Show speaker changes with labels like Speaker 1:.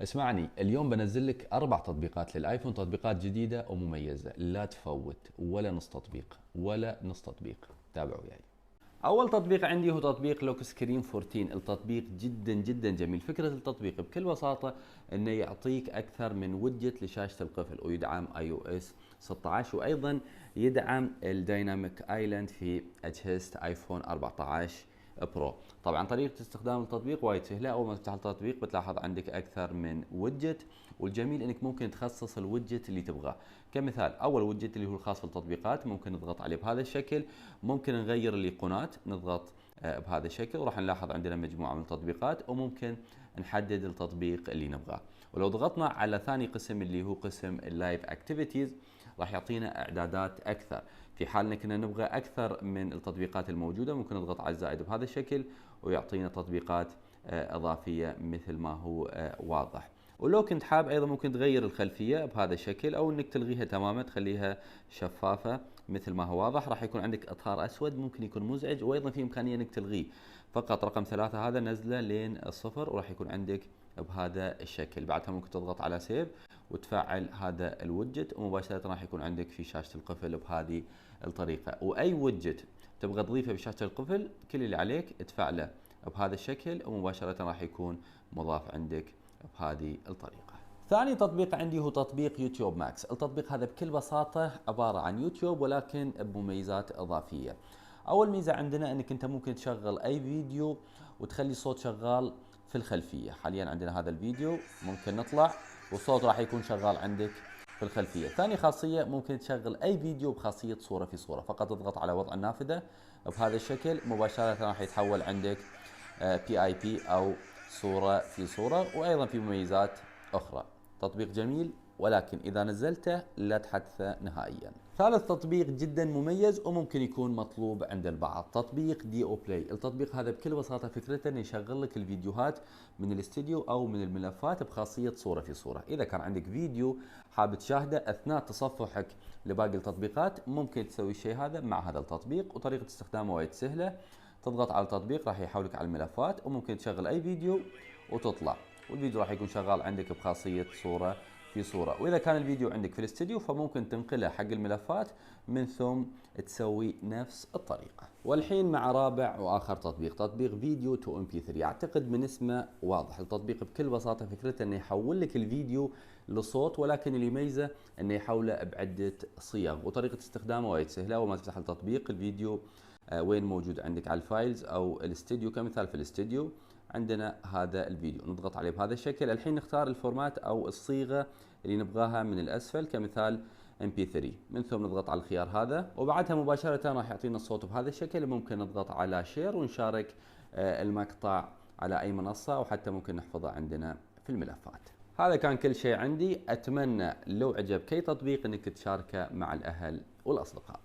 Speaker 1: اسمعني، اليوم بنزل لك 4 تطبيقات للايفون، تطبيقات جديدة ومميزة، لا تفوت ولا نص تطبيق ولا نص تطبيق. تابعوا وياي. اول تطبيق عندي هو تطبيق لوك سكرين 14. التطبيق جدا جدا جميل. فكرة التطبيق بكل بساطة انه يعطيك اكثر من ويدجت لشاشة القفل، ويدعم اي او اس 16، وايضا يدعم الدايناميك ايلاند في اجهزة ايفون 14 برو. طبعا طريقة استخدام التطبيق وايد سهلة. اول ما تفتح التطبيق بتلاحظ عندك اكثر من ويدجت، والجميل انك ممكن تخصص الويدجت اللي تبغاه. كمثال، اول ويدجت اللي هو الخاص بالتطبيقات ممكن نضغط عليه بهذا الشكل. ممكن نغير الايقونات، نضغط بهذا الشكل وراح نلاحظ عندنا مجموعة من التطبيقات، وممكن نحدد التطبيق اللي نبغاه. ولو ضغطنا على ثاني قسم اللي هو قسم اللايف اكتيفيتيز راح يعطينا اعدادات اكثر. في حال اننا نبغى اكثر من التطبيقات الموجوده ممكن نضغط على الزائد بهذا الشكل ويعطينا تطبيقات اضافيه مثل ما هو واضح. ولو كنت حاب ايضا ممكن تغير الخلفيه بهذا الشكل، او انك تلغيها تماما تخليها شفافه مثل ما هو واضح. راح يكون عندك اطار اسود ممكن يكون مزعج، وايضا في امكانيه انك تلغيه. فقط رقم 3 هذا نزله لين الصفر وراح يكون عندك بهذا الشكل. بعدها ممكن تضغط على سيف وتفعل هذا الويدجت، ومباشرة راح يكون عندك في شاشة القفل بهذه الطريقة. واي ويدجت تبغى تضيفه بشاشة القفل كل اللي عليك تفعله بهذا الشكل، ومباشرة راح يكون مضاف عندك بهذه الطريقة. ثاني تطبيق عندي هو تطبيق يوتيوب ماكس. التطبيق هذا بكل بساطة عبارة عن يوتيوب ولكن بمميزات إضافية. أول ميزة عندنا أنك أنت ممكن تشغل أي فيديو وتخلي صوت شغال في الخلفية. حاليا عندنا هذا الفيديو، ممكن نطلع والصوت راح يكون شغال عندك في الخلفية. ثاني خاصية ممكن تشغل أي فيديو بخاصية صورة في صورة. فقط تضغط على وضع النافذة بهذا الشكل، مباشرة راح يتحول عندك بي اي بي أو صورة في صورة. وأيضا في مميزات أخرى. تطبيق جميل ولكن إذا نزلته لا تحدثه نهائيا. ثالث تطبيق جدا مميز وممكن يكون مطلوب عند البعض، تطبيق دي او بلاي. التطبيق هذا بكل بساطة فكرته انه يشغل لك الفيديوهات من الاستديو او من الملفات بخاصية صورة في صورة. اذا كان عندك فيديو حاب تشاهده اثناء تصفحك لباقي التطبيقات ممكن تسوي الشيء هذا مع هذا التطبيق، وطريقة استخدامه وايد سهلة. تضغط على التطبيق راح يحولك على الملفات، وممكن تشغل اي فيديو وتطلع، والفيديو راح يكون شغال عندك بخاصية صورة في صورة. وإذا كان الفيديو عندك في الاستديو فممكن تنقله حق الملفات من ثم تسوي نفس الطريقة. والحين مع رابع وآخر تطبيق، تطبيق فيديو تو ام بي 3. أعتقد من اسمه واضح التطبيق بكل بساطة فكرته أنه يحول لك الفيديو لصوت، ولكن اللي يميزه أنه يحوله بعدة صيغ. وطريقة استخدامه وايد سهلة. وما تفتح التطبيق الفيديو وين موجود عندك على الفايلز أو الاستديو. كمثال في الاستديو عندنا هذا الفيديو، نضغط عليه بهذا الشكل. الحين نختار الفورمات او الصيغه اللي نبغاها من الاسفل، كمثال MP3. من ثم نضغط على الخيار هذا، وبعدها مباشره راح يعطينا الصوت بهذا الشكل. ممكن نضغط على شير ونشارك المقطع على اي منصه، او حتى ممكن نحفظه عندنا في الملفات. هذا كان كل شيء عندي. اتمنى لو عجبك اي تطبيق انك تشاركه مع الاهل والاصدقاء.